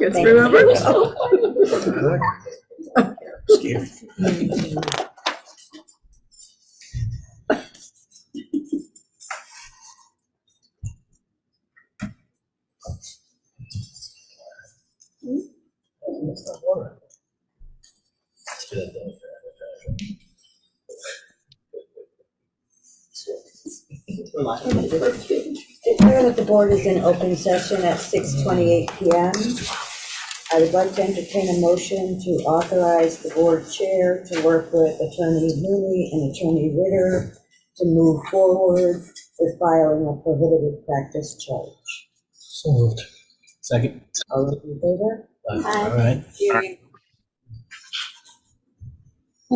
Yes, remember? Scary. Declare that the board is in open session at 6:28 PM. I would like to entertain a motion to authorize the board chair to work with Attorney Mooney and Attorney Ritter to move forward with filing a prohibited practice charge. So moved. Second. All those in favor? All right. Judy?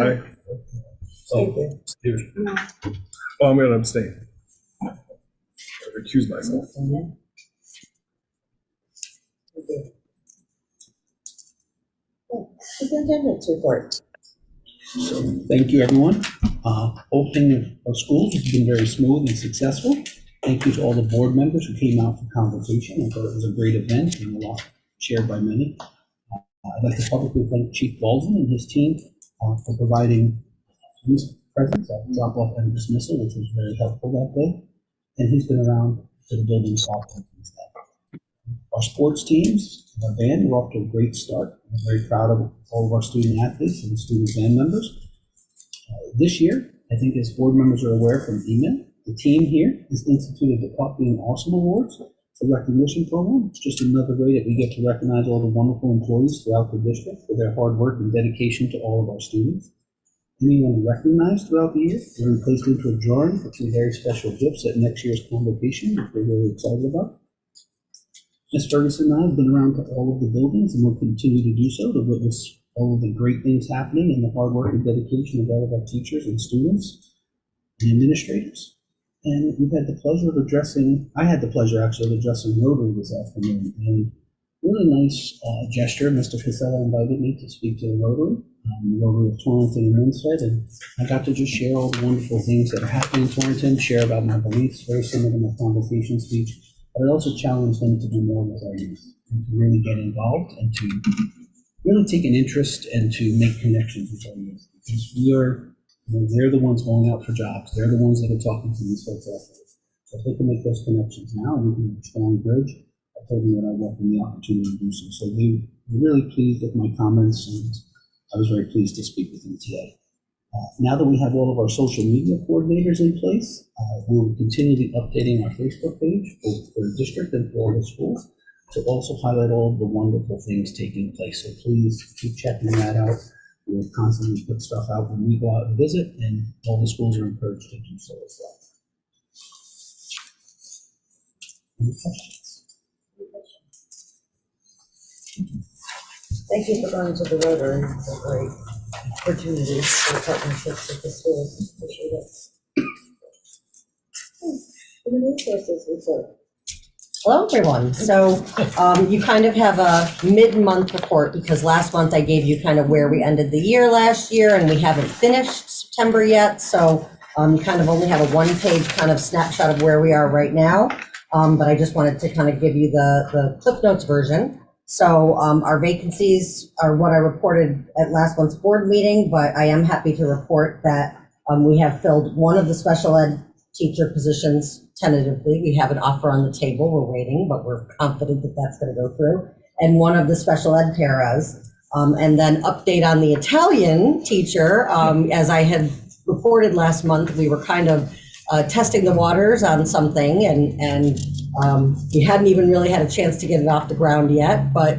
Aye. Thank you. Here. Oh, I'm going to abstain. I recuse myself. Superintendent's report. So thank you, everyone. Opening of schools has been very smooth and successful. Thank you to all the board members who came out for convocation. I thought it was a great event and a lot shared by many. I'd like to publicly thank Chief Baldwin and his team for providing police presence at drop-off and dismissal, which was very helpful that day. And he's been around to the building often since then. Our sports teams, our band, we're off to a great start. I'm very proud of all of our student athletes and student band members. This year, I think as board members are aware from email, the team here has instituted the Coffee and Awesome Awards. It's a recognition program. It's just another way that we get to recognize all the wonderful employees throughout the district for their hard work and dedication to all of our students. Anyone recognized throughout the year, they're placed into a drawing for two very special gifts at next year's convocation, which we're really excited about. Ms. Ferguson and I have been around to all of the buildings and will continue to do so to witness all of the great things happening and the hard work and dedication of all of our teachers and students and administrators. And we've had the pleasure of I had the pleasure actually of addressing Rotary this afternoon. And really nice gesture. Mr. Casella invited me to speak to the Rotary, the Rotary of Torrington and Winsted, and I got to just share all the wonderful things that are happening in Torrington, share about my beliefs, very similar to my convocation speech. But I also challenged them to do more with our youth and to really get involved and to really take an interest and to make connections with our youth. Because they're the ones going out for jobs. They're the ones that are talking to these folks out there. So if they can make those connections now, we can have a strong bridge. I told them that I welcome the opportunity to do so. So we were really pleased with my comments, and I was very pleased to speak with them today. Now that we have all of our social media coordinators in place, we will continue to be updating our Facebook page, both for the district and for all the schools, to also highlight all of the wonderful things taking place. So please keep checking that out. We'll constantly put stuff out when we go out and visit, and all the schools are encouraged to do so as well. Any questions? Thank you for going to the Rotary. It's a great opportunity for partnerships with the schools. Appreciate it. Human resources report. Hello, everyone. So you kind of have a mid-month report because last month I gave you kind of where we ended the year last year, and we haven't finished September yet. So you kind of only have a one-page kind of snapshot of where we are right now. But I just wanted to kind of give you the Cliff Notes version. So our vacancies are what I reported at last month's board meeting, but I am happy to report that we have filled one of the special ed teacher positions tentatively. We have an offer on the table. We're waiting, but we're confident that that's going to go through. And one of the special ed paras. And then update on the Italian teacher. As I had reported last month, we were kind of testing the waters on something, and we hadn't even really had a chance to get it off the ground yet. But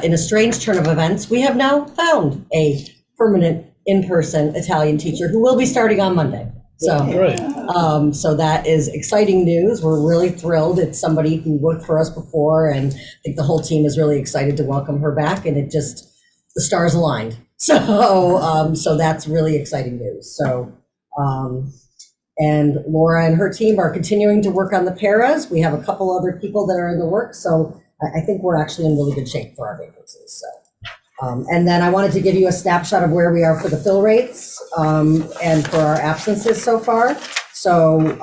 in a strange turn of events, we have now found a permanent in-person Italian teacher who will be starting on Monday. So, so that is exciting news. We're really thrilled. It's somebody who worked for us before, and I think the whole team is really excited to welcome her back. And it just, the stars aligned. So, so that's really exciting news. So, and Laura and her team are continuing to work on the paras. We have a couple other people that are in the works. So I think we're actually in really good shape for our vacancies. So And then I wanted to give you a snapshot of where we are for the fill rates and for our absences so far. So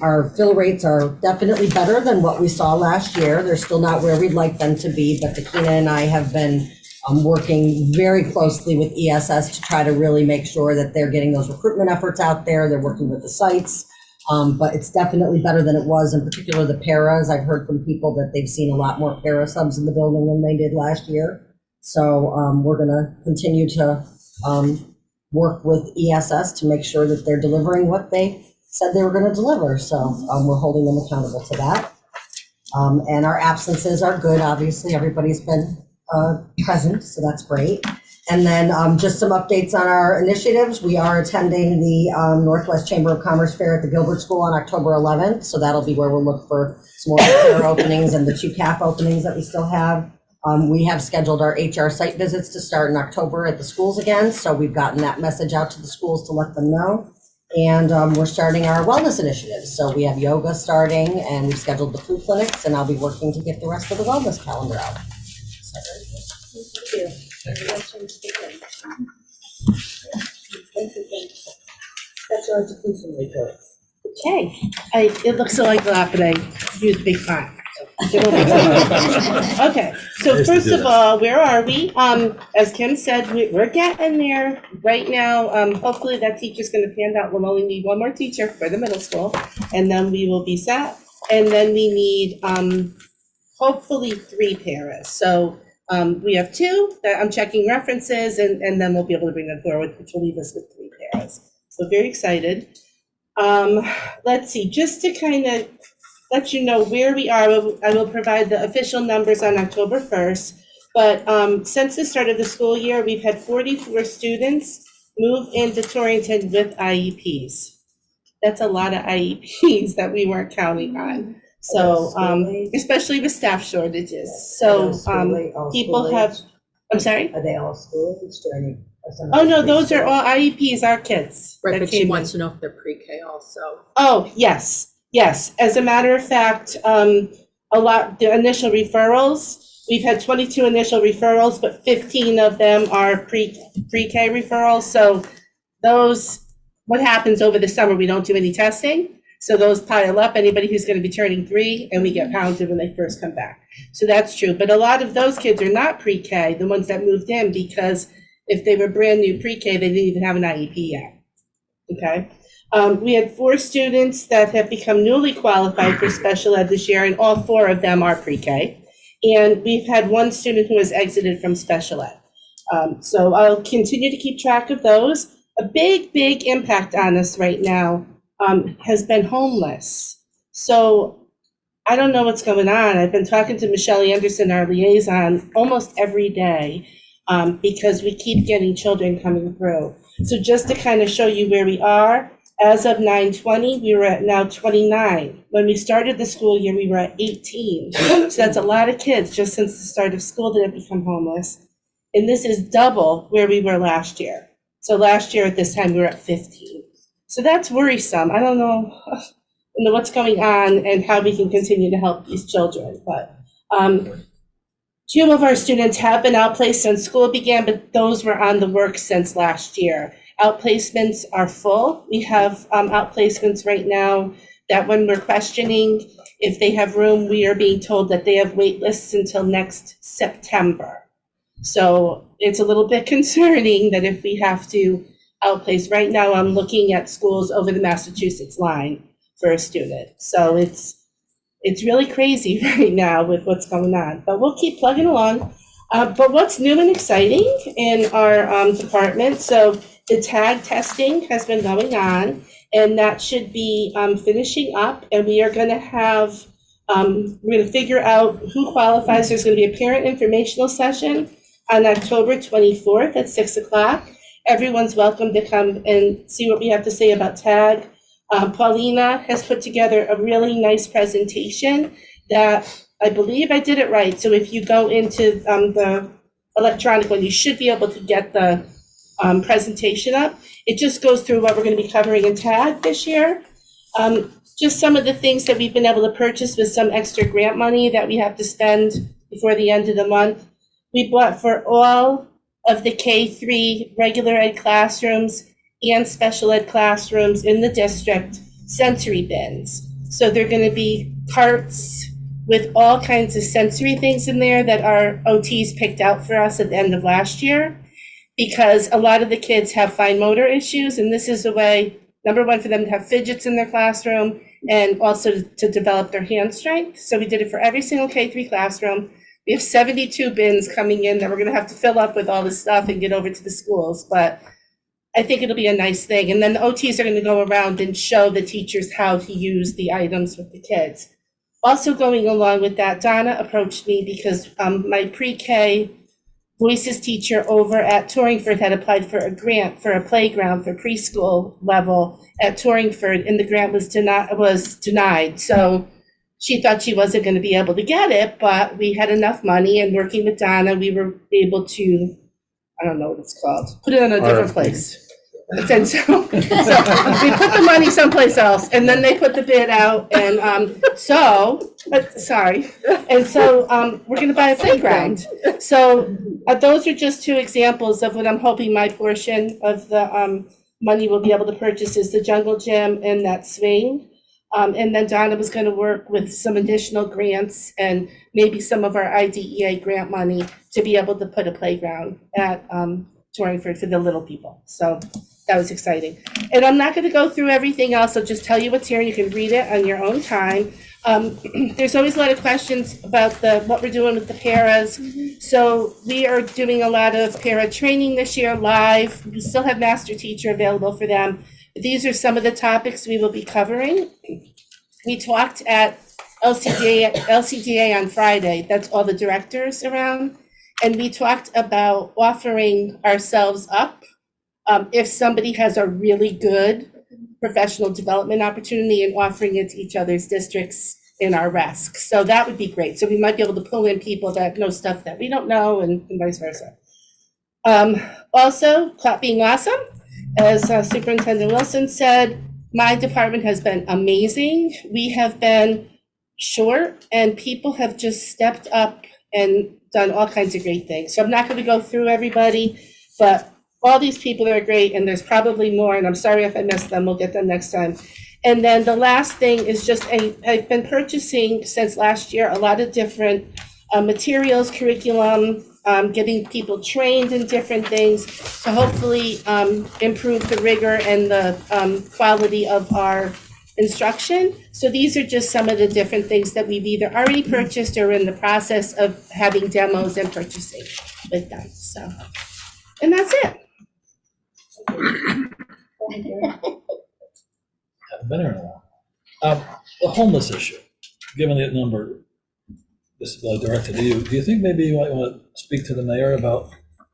our fill rates are definitely better than what we saw last year. They're still not where we'd like them to be, but Takina and I have been working very closely with ESS to try to really make sure that they're getting those recruitment efforts out there. They're working with the sites, but it's definitely better than it was, in particular the paras. I've heard from people that they've seen a lot more para subs in the building than they did last year. So we're going to continue to work with ESS to make sure that they're delivering what they said they were going to deliver. So we're holding them accountable to that. And our absences are good. Obviously, everybody's been present, so that's great. And then just some updates on our initiatives. We are attending the Northwest Chamber of Commerce Fair at the Gilbert School on October 11th. So that'll be where we'll look for some more fair openings and the 2 CAF openings that we still have. We have scheduled our HR site visits to start in October at the schools again. So we've gotten that message out to the schools to let them know. And we're starting our wellness initiatives. So we have yoga starting, and we've scheduled the food clinics, and I'll be working to get the rest of the wellness calendar out. Thank you. Special education report. Okay, it looks so like that, but I use big font. Okay, so Nice to first do of that. all, where are we? As Kim said, we're getting there right now. Hopefully that teacher's gonna pan out. We'll only need one more teacher for the middle school, and then we will be set. And then we need, hopefully 3 paras. So we have 2 that I'm checking references, and then we'll be able to bring them forward, which will leave us with 3 paras. So very excited. Let's see, just to kind of let you know where we are, I will provide the official numbers on October 1st. But since the start of the school year, we've had 44 students move into Torrington with IEPs. That's a lot of IEPs that we weren't counting on. So, especially with staff shortages. So people have, I'm sorry? Are they all school aged or any? Oh, no, those are all IEPs, our kids. Right, that but she came in. wants to know if they're pre-K also. Oh, yes. Yes, as a matter of fact, the initial referrals, we've had 22 initial referrals, but 15 of them are pre-K referrals. So those, what happens over the summer, we don't do any testing. So those pile up, anybody who's going to be turning 3, and we get pounded when they first come back. So that's true. But a lot of those kids are not pre-K, the ones that moved in, because if they were brand new pre-K, they didn't even have an IEP yet. Okay. We had 4 students that have become newly qualified for special ed this year, and all 4 of them are pre-K. And we've had 1 student who has exited from special ed. So I'll continue to keep track of those. A big impact on us right now has been homeless. So I don't know what's going on. I've been talking to Michelle Anderson, our liaison, almost every day because we keep getting children coming through. So just to kind of show you where we are, as of 9/20, we were at now 29. When we started the school year, we were at 18. So that's a lot of kids just since the start of school that have become homeless. And this is double where we were last year. So last year at this time, we were at 15. So that's worrisome. I don't know what's going on and how we can continue to help these children. But 2 of our students have been outplaced since school began, but those were on the work since last year. Outplacements are full. We have outplacements right now that when we're questioning if they have room, we are being told that they have wait lists until next September. So it's a little bit concerning that if we have to outplace, right now I'm looking at schools over the Massachusetts line for a student. So it's really crazy right now with what's going on, but we'll keep plugging along. But what's new and exciting in our department, so the tag testing has been going on, and that should be finishing up, and we are going to have, we're going to figure out who qualifies. There's going to be a parent informational session on October 24th at 6 o'clock. Everyone's welcome to come and see what we have to say about tag. Paulina has put together a really nice presentation that I believe I did it right. So if you go into the electronic one, you should be able to get the presentation up. It just goes through what we're going to be covering in tag this year. Just some of the things that we've been able to purchase with some extra grant money that we have to spend before the end of the month. We bought for all of the K-3 regular ed classrooms and special ed classrooms in the district sensory bins. So they're going to be carts with all kinds of sensory things in there that our OTs picked out for us at the end of last year, because a lot of the kids have fine motor issues, and this is a way, number one, for them to have fidgets in their classroom and also to develop their hand strength. So we did it for every single K-3 classroom. We have 72 bins coming in that we're going to have to fill up with all this stuff and get over to the schools, but I think it'll be a nice thing. And then the OTs are going to go around and show the teachers how to use the items with the kids. Also going along with that, Donna approached me because my pre-K voices teacher over at Torrington had applied for a grant for a playground for preschool level at Torrington, and the grant was denied. So she thought she wasn't going to be able to get it, but we had enough money, and working with Donna, we were able to, I don't know what it's called, put it in a different place. And so we put the money someplace else, and then they put the bid out, and we're going to buy a playground. So those are just two examples of what I'm hoping my portion of the money will be able to purchase is the jungle gym and that swing. And then Donna was going to work with some additional grants and maybe some of our IDEA grant money to be able to put a playground at Torrington for the little people. So that was exciting. And I'm not going to go through everything else. I'll just tell you what's here. You can read it on your own time. There's always a lot of questions about what we're doing with the paras. So we are doing a lot of para training this year live. We still have master teacher available for them. These are some of the topics we will be covering. We talked at LCDA on Friday. That's all the directors around. And we talked about offering ourselves up if somebody has a really good professional development opportunity and offering it to each other's districts in our RESC. So that would be great. So we might be able to pull in people that know stuff that we don't know and vice versa. Also, CLAP being awesome. As Superintendent Wilson said, my department has been amazing. We have been short and people have just stepped up and done all kinds of great things. So I'm not going to go through everybody, but all these people are great, and there's probably more, and I'm sorry if I missed them. We'll get them next time. And then the last thing is just I've been purchasing since last year a lot of different materials, curriculum, getting people trained in different things to hopefully improve the rigor and the quality of our instruction. So these are just some of the different things that we've either already purchased or in the process of having demos and purchasing with them. So, and that's it. Haven't been here in a while. The homeless issue, given the number, this is directed to you, do you think maybe you might want to speak to the mayor about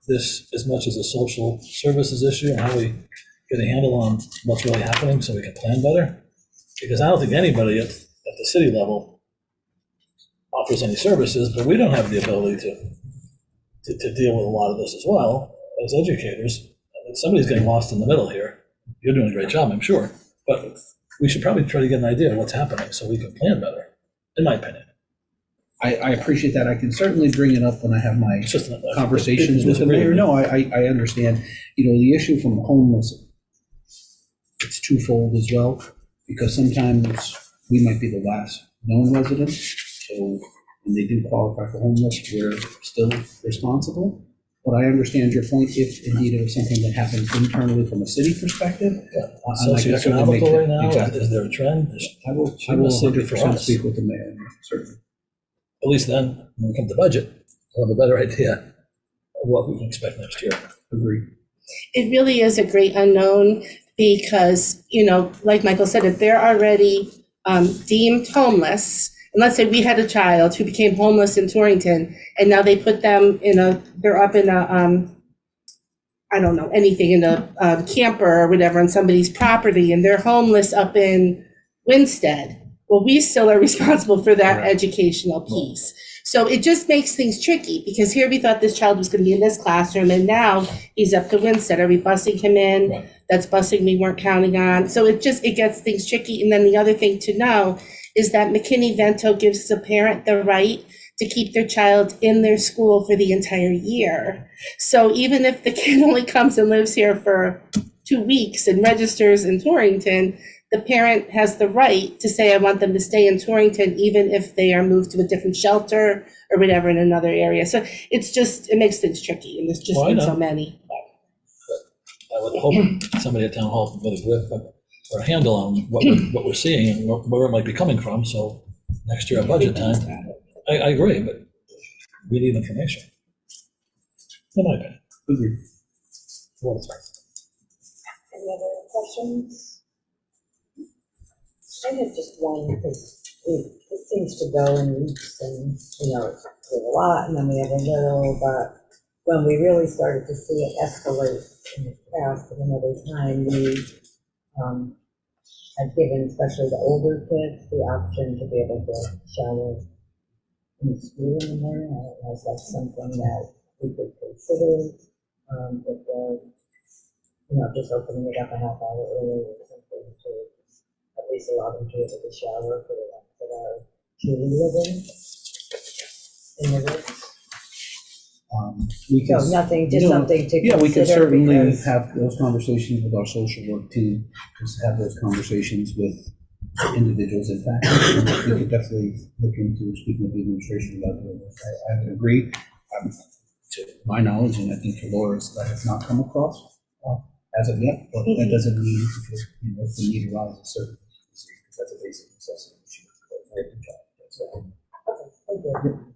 this as much as a social services issue and how we get a handle on what's really happening so we can plan better? Because I don't think anybody at the city level offers any services, but we don't have the ability to deal with a lot of this as well as educators. Somebody's getting lost in the middle here. You're doing a great job, I'm sure, but we should probably try to get an idea of what's happening so we can plan better, in my opinion. I appreciate that. I can certainly bring it up when I have my conversations with the mayor. No, I understand. The issue from homeless, it's twofold as well, because sometimes we might be the last known resident, so when they do qualify for homeless, we're still responsible. But I understand your point, if indeed it was something that happened internally from a city perspective. Socioeconomical right now, exactly. Is there a trend? I will 100% speak with the mayor, certainly. At least then, when we come to budget, we'll have a better idea of what we can expect next year. Agreed. It really is a great unknown because, like Michael said, if they're already deemed homeless, and let's say we had a child who became homeless in Torrington, and now they put them they're up in I don't know, anything in a camper or whatever on somebody's property, and they're homeless up in Winstead. Well, we still are responsible for that educational piece. So it just makes things tricky because here we thought this child was going to be in this classroom, and now he's up to Winstead. Are we busing him in? Right. That's busing we weren't counting on. So it gets things tricky. And then the other thing to know is that McKinney-Vento gives the parent the right to keep their child in their school for the entire year. So even if the kid only comes and lives here for 2 weeks and registers in Torrington, the parent has the right to say, I want them to stay in Torrington, even if they are moved to a different shelter or whatever in another area. So it makes things tricky, and there's just Well, I been know. so many. I would hope somebody at town hall with a grip or a handle on what we're seeing and where it might be coming from, so next year at budget time, I agree, but we need information. In my opinion. Agreed. For what it's worth. Any other questions? I have just one, because it seems to go in weeks and, we have a lot and then we have a little, but when we really started to see it escalate in the past at another time, we had given especially the older kids the option to be able to shower in the school in the morning. I don't know if that's something that we could consider, if just opening it up a half hour early or something to at least allow them to be able to shower for the ones that are truly living in the rooms. We can, So nothing, just something to yeah, we can consider certainly because- have those conversations with our social work team, just have those conversations with individuals impacted. We could definitely look into speaking with the administration about doing this. I would agree. To my knowledge, and I think to Laura's, that has not come across as of yet, but that doesn't mean if the need arises, certainly, because that's a basic necessity. Okay, thank you.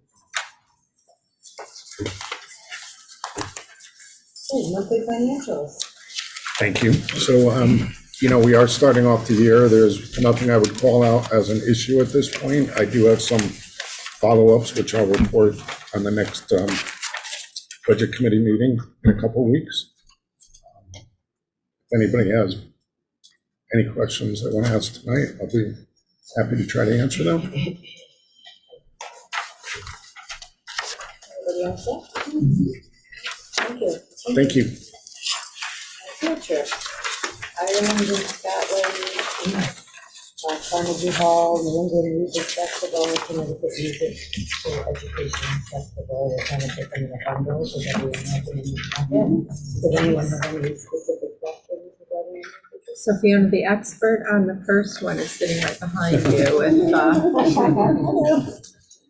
Okay, monthly financials. Thank you. So, we are starting off the year. There's nothing I would call out as an issue at this point. I do have some follow-ups, which I'll report on the next budget committee meeting in a couple of weeks. If anybody has any questions they want to ask tonight, I'll be happy to try to answer them. Everybody else set? Thank you. Thank you. Field trip. Ireland and Scotland, Carnegie Hall, New England Music Festival, Connecticut Music for Education Festival. We're kind of taking the bundle so that everyone has it in the packet. Does anyone have any specific questions regarding it? So Fiona, the expert on the first one is sitting right behind you with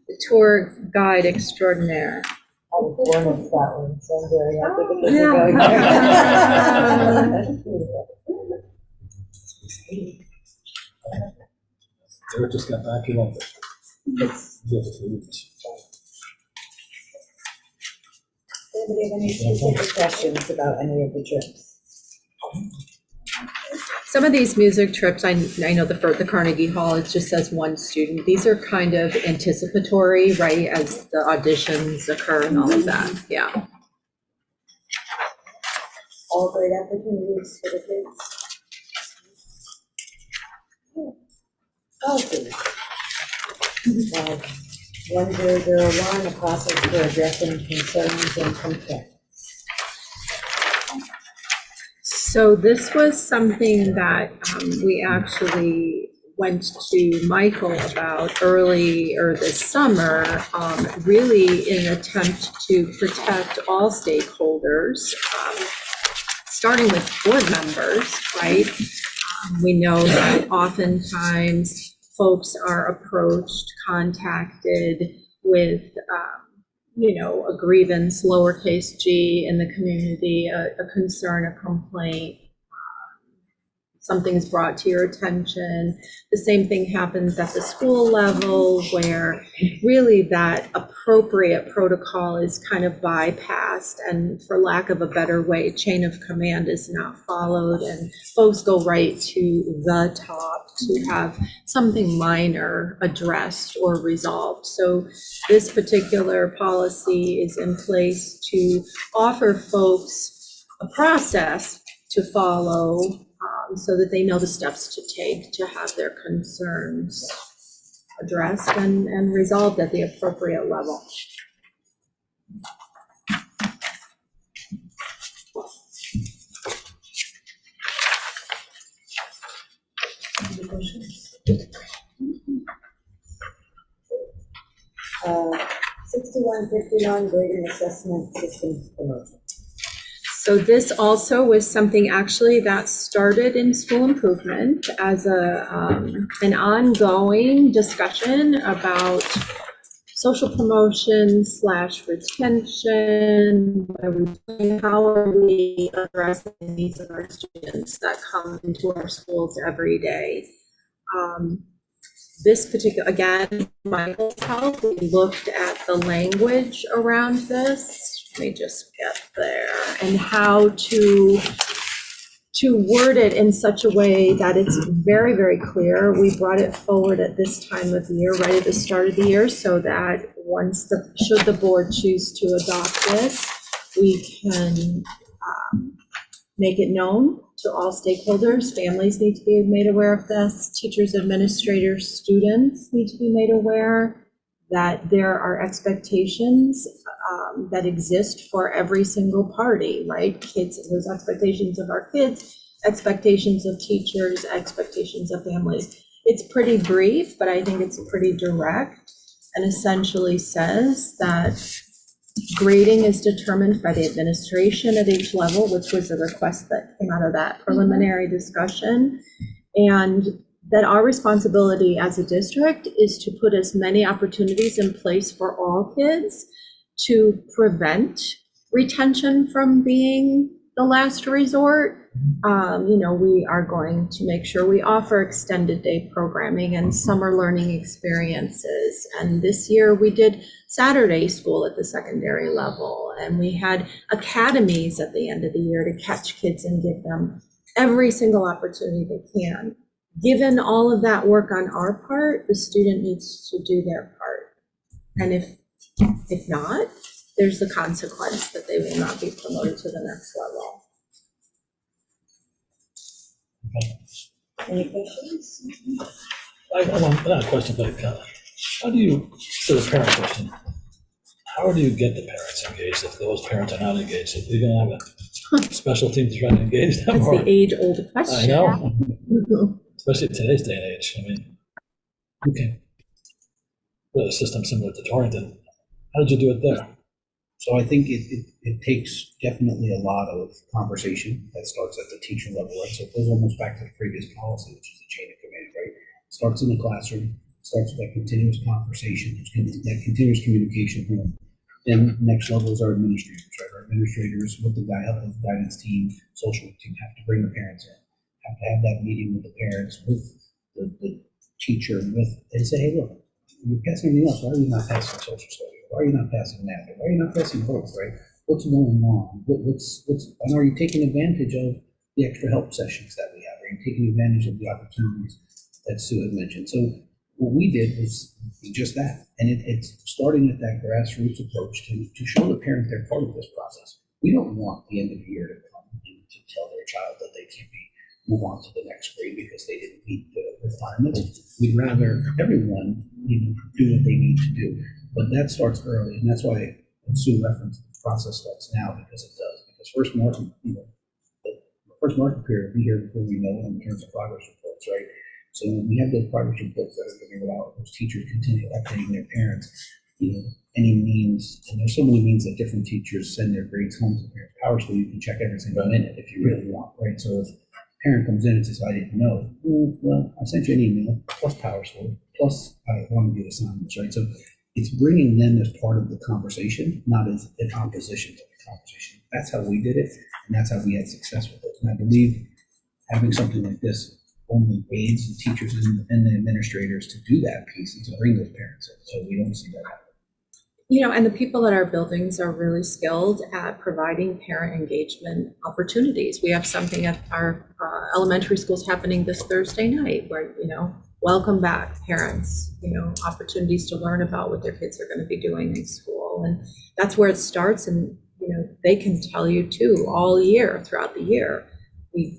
the tour guide extraordinaire. I was born in Scotland, so I'm very happy to get to go there. Eric just got back, he won't. Anybody have any specific questions about any of the trips? Some of these music trips, I know the Carnegie Hall, it just says one student. These are kind of anticipatory, right, as the auditions occur and all of that, yeah. All great opportunities for the kids. Policy. 1001, a process for addressing concerns and complaints. So this was something that we actually went to Michael about earlier this summer, really in an attempt to protect all stakeholders, starting with board members, right? We know that oftentimes folks are approached, contacted with a grievance, lowercase g, in the community, a concern, a complaint, something's brought to your attention. The same thing happens at the school level, where really that appropriate protocol is kind of bypassed, and for lack of a better way, chain of command is not followed, and folks go right to the top to have something minor addressed or resolved. So this particular policy is in place to offer folks a process to follow, so that they know the steps to take to have their concerns addressed and resolved at the appropriate level. Any questions? 6151, grading assessment system promotion. So this also was something actually that started in school improvement as an ongoing discussion about social promotion / retention. How are we addressing the needs of our students that come into our schools every day? This particular, again, Michael's help, we looked at the language around this. Let me just get there, and how to word it in such a way that it's very, very clear. We brought it forward at this time of the year, right at the start of the year, so that should the board choose to adopt this, we can make it known to all stakeholders. Families need to be made aware of this. Teachers, administrators, students need to be made aware that there are expectations that exist for every single party, right? Kids, there's expectations of our kids, expectations of teachers, expectations of families. It's pretty brief, but I think it's pretty direct, and essentially says that grading is determined by the administration at each level, which was a request that came out of that preliminary discussion, and that our responsibility as a district is to put as many opportunities in place for all kids to prevent retention from being the last resort. We are going to make sure we offer extended day programming and summer learning experiences. And this year we did Saturday school at the secondary level, and we had academies at the end of the year to catch kids and give them every single opportunity they can. Given all of that work on our part, the student needs to do their part. And if not, there's the consequence that they will not be promoted to the next level. Any questions? I want, not a question, but how do you, to the parent question, how do you get the parents engaged if those parents are not engaged? Are you going to have a special team to try to engage them? That's the age-old question. I know, especially in today's day and age. I mean, okay. With a system similar to Torrington, how did you do it there? So I think it takes definitely a lot of conversation that starts at the teacher level, right? So it goes almost back to the previous policy, which is the chain of command, right? It starts in the classroom, starts with that continuous conversation, that continuous communication. Then next level is our administrators, right? Our administrators with the guidance team, social team have to bring the parents in, have to have that meeting with the parents, with the teacher, and say, hey, look, you're passing anything else. Why are you not passing social studies? Why are you not passing that? Why are you not passing both, right? What's going on? And are you taking advantage of the extra help sessions that we have? Are you taking advantage of the opportunities that Sue had mentioned? So what we did was just that. And it's starting at that grassroots approach to show the parent they're part of this process. We don't want the end of the year to come and to tell their child that they can't move on to the next grade because they didn't meet the requirements. We'd rather everyone do what they need to do. But that starts early, and that's why Sue referenced the process starts now, because it does. Because first marking, the first marking period will be here before we know it in terms of progress reports, right? So when we have those progress reports that are going to go out, those teachers continue updating their parents, any means, and there's so many means that different teachers send their grades home to parents. PowerSchool, you can check every single minute if you really want, right? So if a parent comes in and says, I didn't know, well, I sent you an email, plus PowerSchool, plus I want to do assignments, right? So it's bringing them as part of the conversation, not as in opposition to the conversation. That's how we did it, and that's how we had success with it. And I believe having something like this only aids the teachers and the administrators to do that piece and to bring those parents in, so we don't see that happen. And the people at our buildings are really skilled at providing parent engagement opportunities. We have something at our elementary schools happening this Thursday night where, welcome back parents, opportunities to learn about what their kids are going to be doing in school. And that's where it starts. And, they can tell you too, all year, throughout the year, we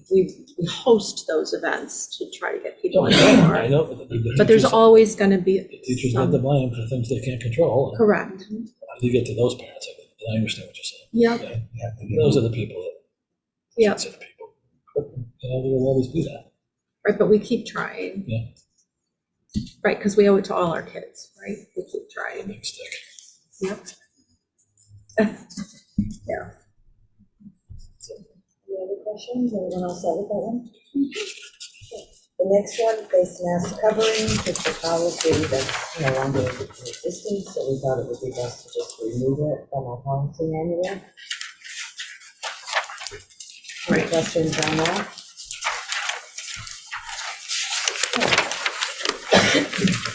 host those events to try to get people I in. know, But there's always going to be the teachers get the blame for things they can't control. Correct. How do you get to those parents? I understand what you're saying. Yep. Yeah. Those are the people that. Yep. Those are the people. But, there will always be that. Right, but we keep trying. Yeah. Right, because we owe it to all our kids, right? We keep trying. Big stick. Yeah. Any other questions? Anyone else set with that one? The next one, face mask covering, just a policy that's no longer in existence, so we thought it would be best to just remove it from our policy manual. Any questions on that?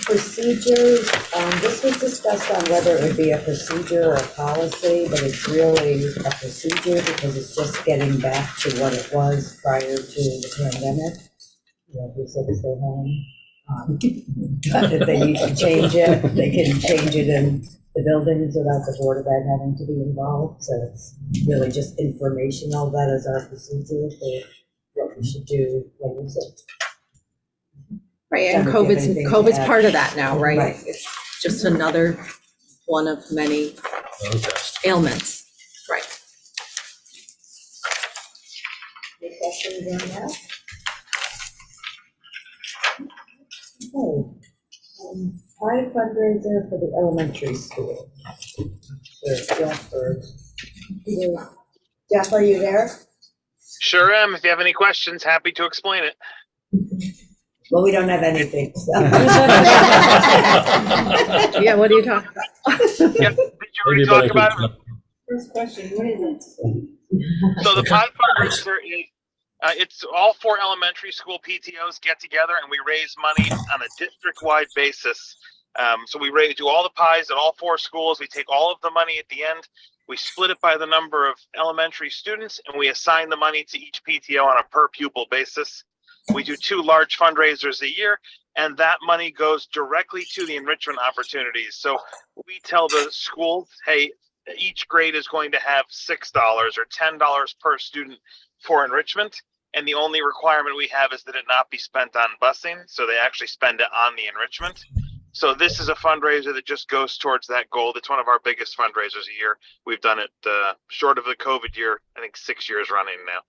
Procedures, this was discussed on whether it would be a procedure or a policy, but it's really a procedure because it's just getting back to what it was prior to the pandemic. You know, we said to stay home. But if they need to change it, they can change it in the buildings without the Board of Ed having to be involved. So it's really just informational. That is our procedure for what we should do when we sit. Right, and Doesn't give anything to COVID's add. part of that now, right? Right. It's just another one of many ailments, right? Any questions on that? Okay. High fundraiser for the elementary school. Sure, Jeff, or Peter. Jeff, are you there? Sure am. If you have any questions, happy to explain it. Well, we don't have anything, so. Yeah, what are you talking about? Yep. Did you already talk about it? First question, what is it? So the Pie fundraiser is, it's all 4 elementary school PTOs get together and we raise money on a district-wide basis. So we do all the pies at all 4 schools. We take all of the money at the end. We split it by the number of elementary students and we assign the money to each PTO on a per pupil basis. We do 2 large fundraisers a year, and that money goes directly to the enrichment opportunities. So we tell the schools, hey, each grade is going to have $6 or $10 per student for enrichment. And the only requirement we have is that it not be spent on busing. So they actually spend it on the enrichment. So this is a fundraiser that just goes towards that goal. It's one of our biggest fundraisers a year. We've done it short of the COVID year, I think 6 years running now.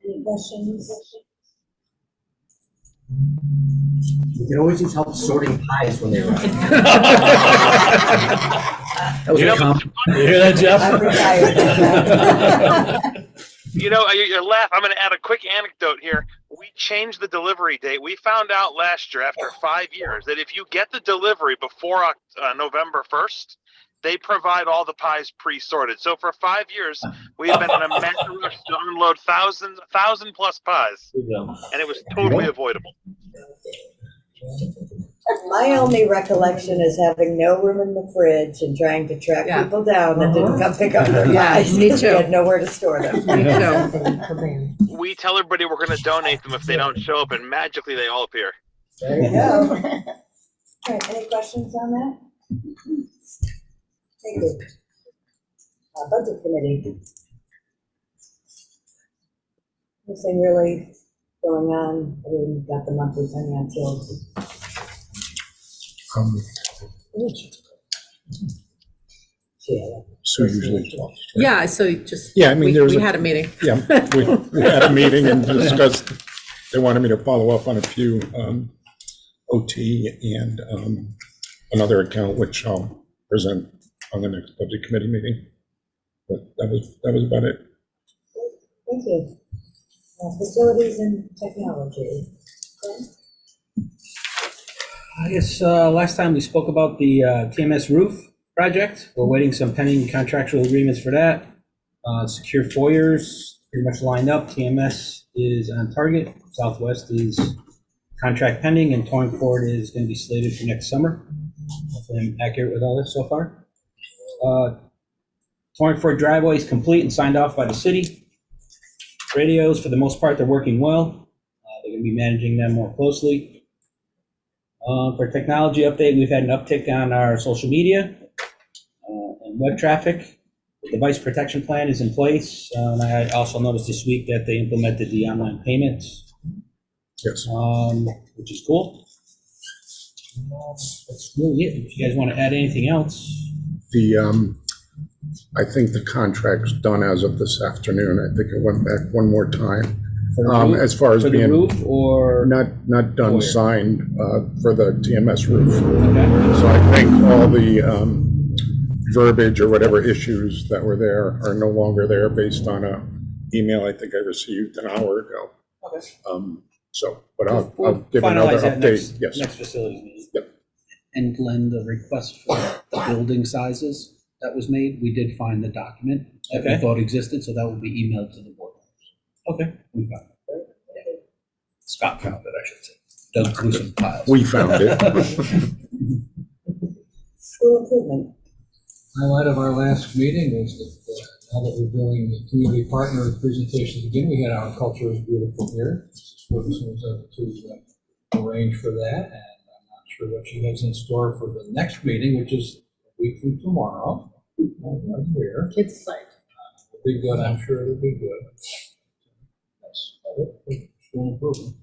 Any questions? We can always use help sorting pies when they're. That was a comment. You hear that, Jeff? I'm retired. You know, you laugh. I'm going to add a quick anecdote here. We changed the delivery date. We found out last year, after 5 years, that if you get the delivery before November 1st, they provide all the pies pre-sorted. So for 5 years, we have been in a mad rush to unload 1,000+ pies, and it was totally avoidable. My only recollection is having no room in the fridge and trying to track Yeah. people down that didn't come pick up their Yeah, pies. me We too. had nowhere to store them. Me too. We tell everybody we're going to donate them if they don't show up, and magically they all appear. There you go. All right, any questions on that? Thank you. Budget committee. Nothing really going on. We've got the monthly financials. Sue usually talks. right? Yeah, so just. Yeah, I mean, there was We a- had a meeting. Yeah, we had a meeting and discussed, they wanted me to follow up on a few OT and another account, which I'll present on the next budget committee meeting. But that was about it. Thank you. Facilities and technology. Okay. I guess last time we spoke about the TMS roof project. We're waiting some pending contractual agreements for that. Secure foyers pretty much lined up. TMS is on target. Southwest is contract pending, and Torrington is going to be slated for next summer. Hopefully I'm accurate with all this so far. Torrington driveway is complete and signed off by the city. Radios, for the most part, they're working well. They're going to be managing them more closely. For technology update, we've had an uptick on our social media and web traffic. The device protection plan is in place. And I also noticed this week that they implemented the online payments, Yes. which is cool. That's really it. If you guys want to add anything else. I think the contract's done as of this afternoon. I think it went back one more time. For the roof? as far as For the being roof or? not done Foyer. signed, for the TMS roof. Okay. So I think all the, verbiage or whatever issues that were there are no longer there based on a email I think I received an hour ago. Okay. But I'll We'll give another finalize that update, yes. Next facilities meeting. Yep. And Glenn, the request for the building sizes that was made, we did find the document that we Okay. thought existed, so that will be emailed to the board. Okay. We found it. Scott found it, I should say. Dug through some files. We found it. School improvement. Highlight of our last meeting was that now that we're doing the community partner presentations again, we had our Culture is Beautiful here. Ferguson was able to arrange for that, and I'm not sure what she has in store for the next meeting, which is a week from tomorrow, right here. Kids like. It'll be good, I'm sure it'll be good. That's about it for school improvement.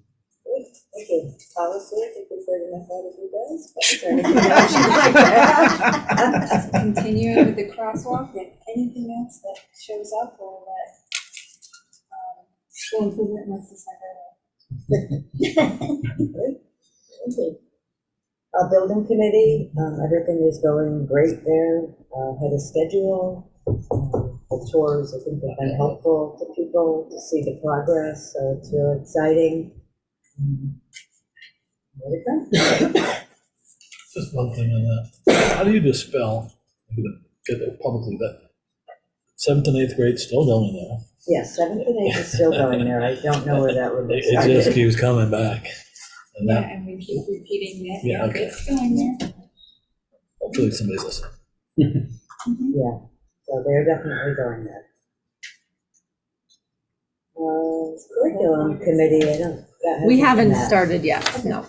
Great, thank you. Policy, I think we've heard enough out of you guys. But is there anything else you'd like to add? Continuing with the crosswalk, and anything else that shows up or that school improvement wants to send our way. Great, thank you. Building committee, everything is going great there, ahead of schedule. The tours, I think, have been helpful to people to see the progress, so it's really exciting. There we go. Just one thing on that. How do you dispel, get it publicly, that 7th and 8th grade still going there? Yes, 7th and 8th is still going there. I don't know where that would be It just started. keeps coming back. And Yeah, that, and we keep repeating it. Yeah, okay. It's going there. hopefully somebody's listening. Yeah, so they're definitely going there. Curriculum committee, I don't. that We hasn't haven't met. started yet, no.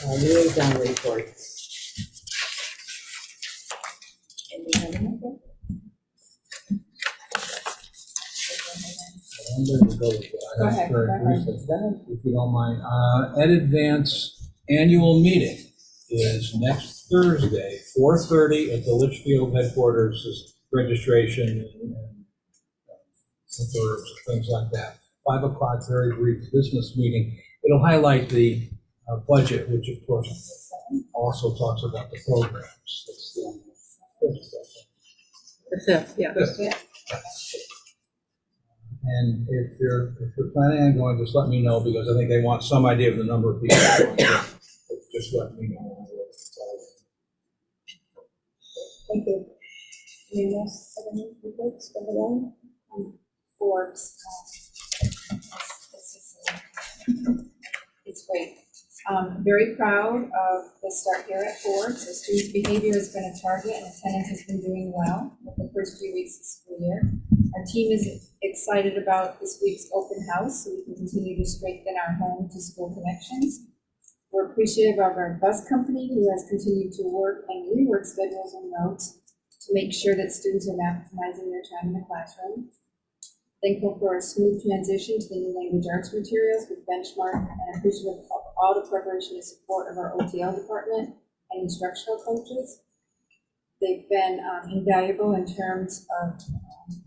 Liaison reports. And we have another. I'm going to go with what I have very briefly, if you don't mind. Ed Advance annual meeting is next Thursday, 4:30 at the Litchfield headquarters, is registration and some sort of things like that. 5 o'clock, very brief business meeting. It'll highlight the budget, which of course also talks about the programs. It's the The 5th, yeah. And if you're planning on going, just let me know, because I think they want some idea of the number of people going. Just let me know. Thank you. Anyone else have any reports from the room? Forbes. It's great. Very proud of the start here at Forbes. The student behavior has been a target and attendance has been doing well with the first few weeks of the school year. Our team is excited about this week's open house, so we can continue to strengthen our home to school connections. We're appreciative of our bus company, who has continued to work and rework schedules and routes to make sure that students are maximizing their time in the classroom. Thankful for a smooth transition to the new language arts materials with Benchmark, and appreciative of all the preparation and support of our OTL department and instructional coaches. They've been invaluable in terms of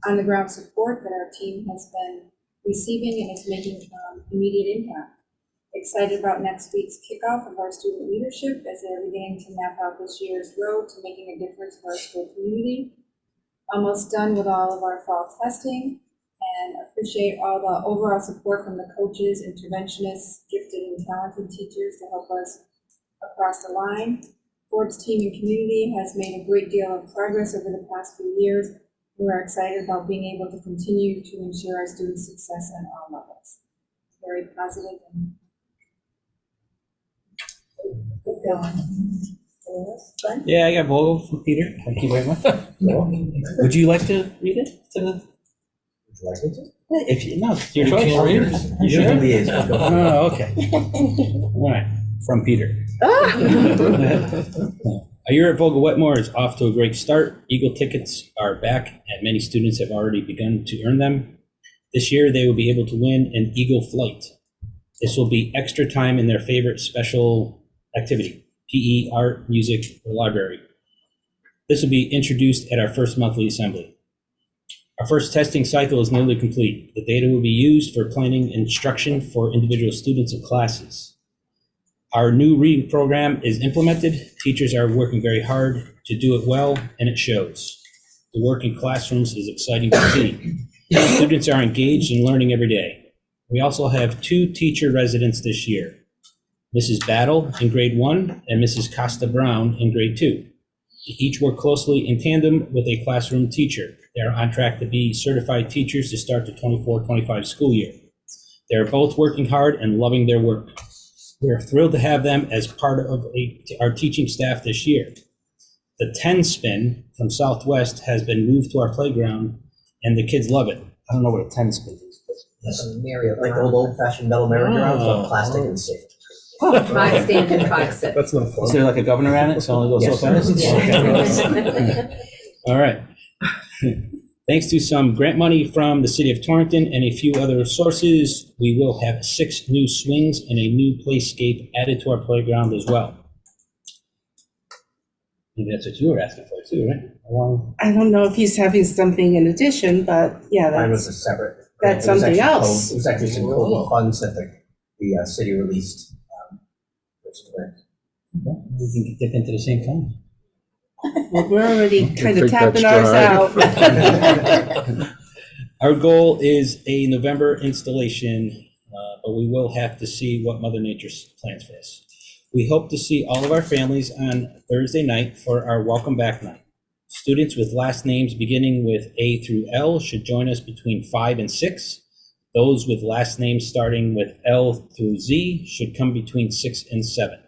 on-the-ground support that our team has been receiving and is making immediate impact. Excited about next week's kickoff of our student leadership as they're beginning to map out this year's road to making a difference for our school community. Almost done with all of our fall testing, and appreciate all the overall support from the coaches, interventionists, gifted and talented teachers to help us across the line. Forbes team and community has made a great deal of progress over the past few years. We're excited about being able to continue to ensure our students' success at all levels. Very positive and Keep going. Anyone else? Glenn? Yeah, I got Vogel from Peter. Thank you very much. Would you like to read it? If you, no, it's your You choice. can't read it. You You're sure? the liaison. Oh, okay. All right, from Peter. A year at Vogel Wetmore is off to a great start. Eagle tickets are back, and many students have already begun to earn them. This year, they will be able to win an Eagle flight. This will be extra time in their favorite special activity, PE, art, music, or library. This will be introduced at our first monthly assembly. Our first testing cycle is nearly complete. The data will be used for planning instruction for individual students and classes. Our new reading program is implemented. Teachers are working very hard to do it well, and it shows. The work in classrooms is exciting to see. Students are engaged and learning every day. We also have 2 teacher residents this year, Mrs. Battle in grade 1 and Mrs. Costa Brown in grade 2. They each work closely in tandem with a classroom teacher. They are on track to be certified teachers to start the 24-25 school year. They are both working hard and loving their work. We are thrilled to have them as part of our teaching staff this year. The 10 spin from Southwest has been moved to our playground, and the kids love it. I don't know what a 10 spin is, but That's a merry, like old-fashioned metal merry-go-rounds, but plastic and safe. Five stand and 5 sit. That's not is fun. there like a governor on it, so it only goes so fast? Okay. All right. Thanks to some grant money from the city of Torrington and a few other sources, we will have 6 new swings and a new playscape added to our playground as well. Maybe that's what you were asking for too, right? Along. I don't know if he's having something in addition, but yeah, Mine was a that's, separate. that's it was something actually else. It was actually some COVID funds that the city released. Which is great. We can dip into the same fund. Well, we're already kind of think that's tapping ours dry. out. Our goal is a November installation, but we will have to see what Mother Nature plans for us. We hope to see all of our families on Thursday night for our welcome back night. Students with last names beginning with A through L should join us between 5 and 6. Those with last names starting with L through Z should come between 6 and 7.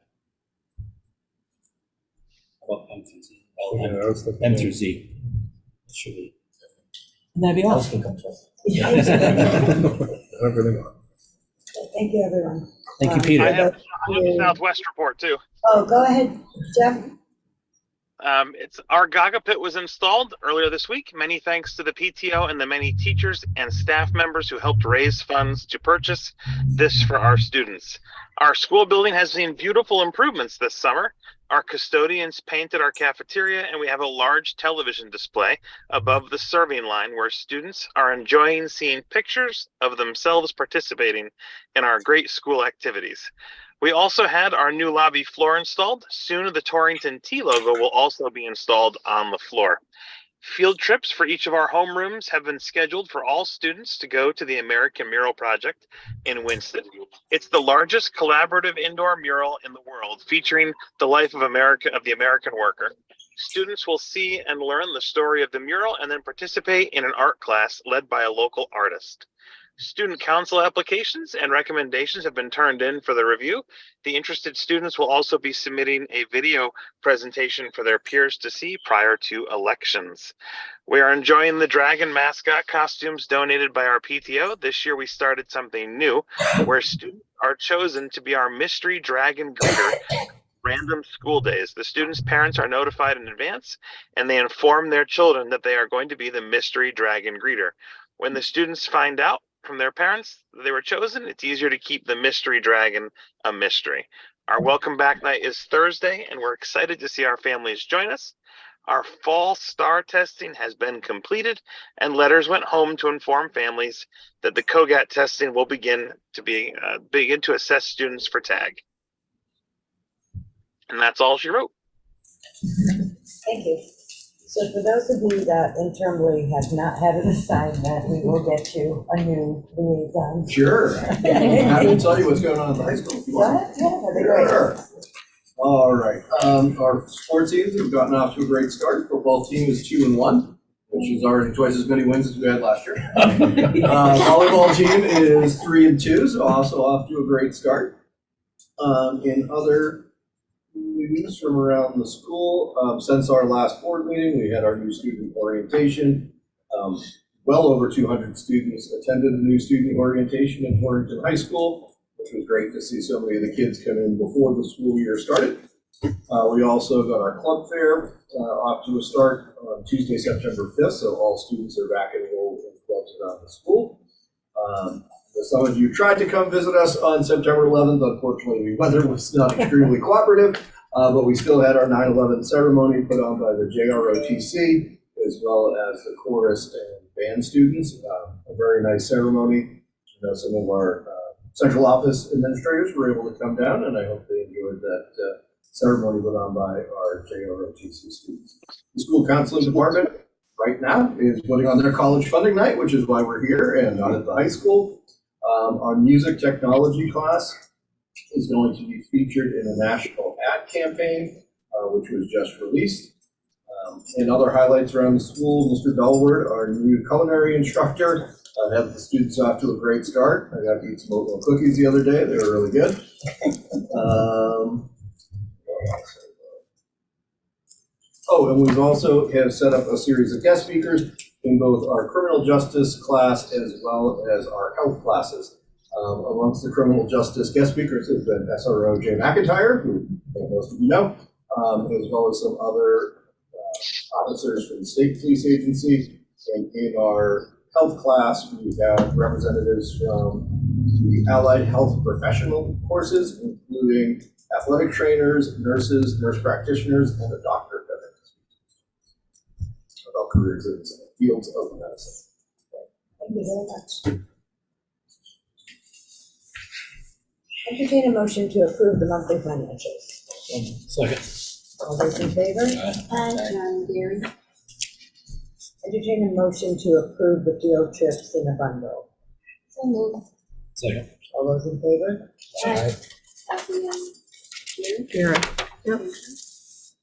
How about M through Z? Yeah, I was thinking M that. through Z. It should be. And that'd be Else awesome. can come to us. Everything. Thank you, everyone. Thank you, I Peter. have a Southwest report too. Oh, go ahead, Jeff. It's our Gaga pit was installed earlier this week. Many thanks to the PTO and the many teachers and staff members who helped raise funds to purchase this for our students. Our school building has seen beautiful improvements this summer. Our custodians painted our cafeteria, and we have a large television display above the serving line where students are enjoying seeing pictures of themselves participating in our great school activities. We also had our new lobby floor installed. Soon the Torrington T logo will also be installed on the floor. Field trips for each of our homerooms have been scheduled for all students to go to the American Mural Project in Winston. It's the largest collaborative indoor mural in the world, featuring the life of the American worker. Students will see and learn the story of the mural and then participate in an art class led by a local artist. Student council applications and recommendations have been turned in for the review. The interested students will also be submitting a video presentation for their peers to see prior to elections. We are enjoying the dragon mascot costumes donated by our PTO. This year we started something new where students are chosen to be our mystery dragon greeter. Random school days. The students' parents are notified in advance and they inform their children that they are going to be the mystery dragon greeter. When the students find out from their parents that they were chosen, it's easier to keep the mystery dragon a mystery. Our welcome back night is Thursday, and we're excited to see our families join us. Our fall STAR testing has been completed, and letters went home to inform families that the COGAT testing will begin to assess students for TAG. And that's all she wrote. Thank you. So for those of you that internally have not had an assignment, we will get you a new liaison. Sure. I can tell you what's going on at the high school if you want. What? Yeah, that'd be great. Sure. All right. Our sports teams have gotten off to a great start. Football team is 2-1, which is already twice as many wins as we had last year. Volleyball team is 3-2, so also off to a great start. In other news from around the school, since our last board meeting, we had our new student orientation. Well over 200 students attended the new student orientation at Torrington High School, which was great to see so many of the kids come in before the school year started. We also got our club fair off to a start on Tuesday, September 5th, so all students are back enrolled in clubs around the school. Some of you tried to come visit us on September 11th. Unfortunately, the weather was not extremely cooperative, but we still had our 9/11 ceremony put on by the JROTC. It as well as the chorus and band students. A very nice ceremony. Some of our central office administrators were able to come down, and I hope they enjoyed that ceremony put on by our JROTC students. The school counseling department right now is putting on their college funding night, which is why we're here and not at the high school. Our music technology class is going to be featured in a national ad campaign, which was just released. And other highlights around the school, Mr. Bellward, our new culinary instructor, had the students off to a great start. I got to eat some oatmeal cookies the other day. They were really good. And we've also have set up a series of guest speakers in both our criminal justice class as well as our health classes. Amongst the criminal justice guest speakers has been SRO Jay McIntyre, who I think most of you know, as well as some other officers from the state police agency. And in our health class, we have representatives from the allied health professional courses, including athletic trainers, nurses, nurse practitioners, and a doctor about careers in the fields of medicine. Thank you very much. Entertain a motion to approve the monthly financials. Second. All those in favor? John, Gary. Entertain a motion to approve the field trips in a bundle. So moved. Second. All those in favor? Kathy and Gary. Yep.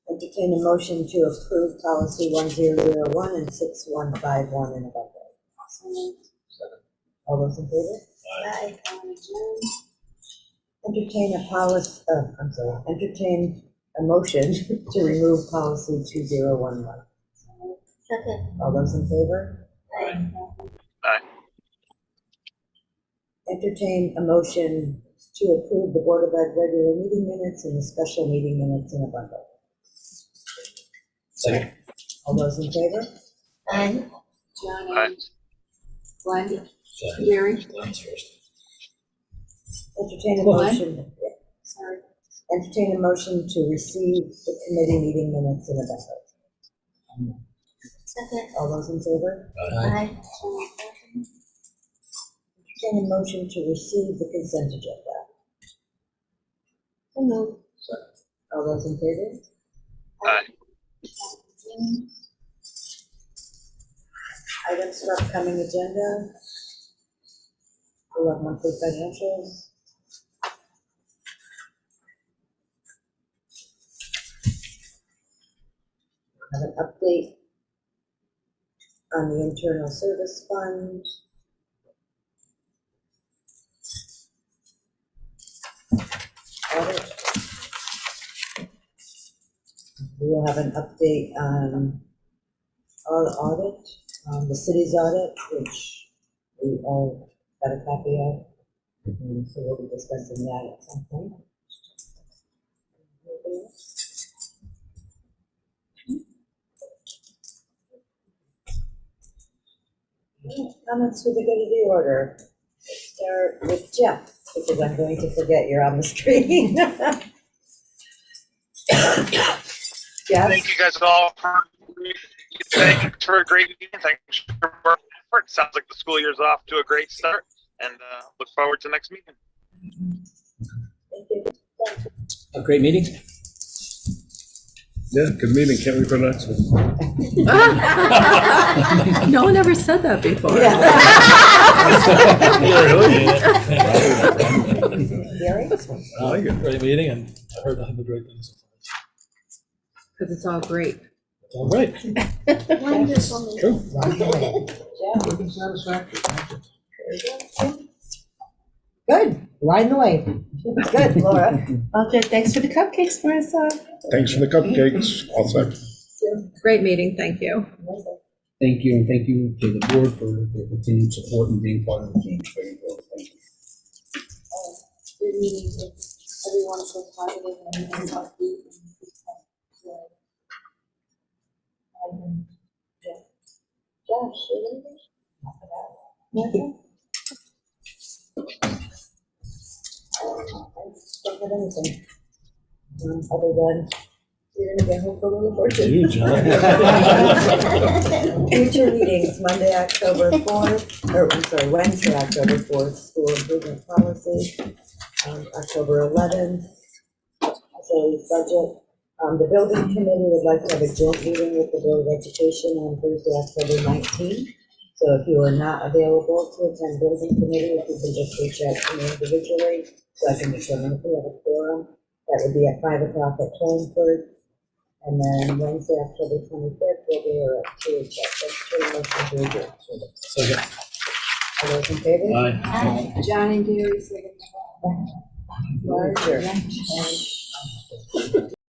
Entertain a motion to approve policy 1001 and 6151 in a bundle. So moved. All those in favor? Aye. John. Entertain a motion to remove policy 2011. Second. All those in favor? Aye. Aye. Entertain a motion to approve the Board of Ed regular meeting minutes and the special meeting minutes in a bundle. Second. All those in favor? Aye. John Aye. and Glenn. Second. Gary. Glenn's first. Entertain a What? motion, Sorry. entertain a motion to receive the committee meeting minutes in a bundle. Second. All those in favor? Aye. Entertain a motion to receive the consent agenda. So moved. All those in favor? Aye. Items for upcoming agenda. We'll have monthly financials. Have an update on the internal service fund. Audit. We will have an update on our audit, the city's audit, which we all got a copy of. And so we'll be discussing that at some point. Comments for the good of the order. Let's start with Jeff, because I'm going to forget you're on the screen. Jeff? Thank you guys all thanks for a great meeting. Thanks for your effort. Sounds like the school year's off to a great start, and look forward to next meeting. Thank you. A great meeting. Yeah, good meeting. Can't wait for the next one. No one ever said that before. Gary? I like it. Great meeting, and I heard nothing but great things. Because it's all great. It's all right. Wonderful. True. Jeff? With satisfaction. Thank you. Good, riding the wave. Good, Laura. Okay, thanks for the cupcakes, Marissa. Thanks for the cupcakes. All set. Great meeting, thank you. Thank you, and thank you to the board for their continued support and being part of the team. Very important. Thank you. Good meeting. Everyone so positive and everyone's upbeat. Josh, anything? Nothing? I don't have anything, other than you're gonna get home for a little more too. You, John. Future meetings, Monday, October 4th, or I'm sorry, Wednesday, October 4th, school improvement policy. October 11th, facilities budget. The building committee would like to have a joint meeting with the Board of Education on Thursday, October 19th. So if you are not available to attend building committee, if you can just reach out to me individually, so I can determine if we have a quorum. That would be at 5 o'clock at Torrington. And then Wednesday, October 25th, we'll be here at 2 o'clock. That's pretty much the agenda. Second. All those in favor? Aye. John and Gary, second. Larger.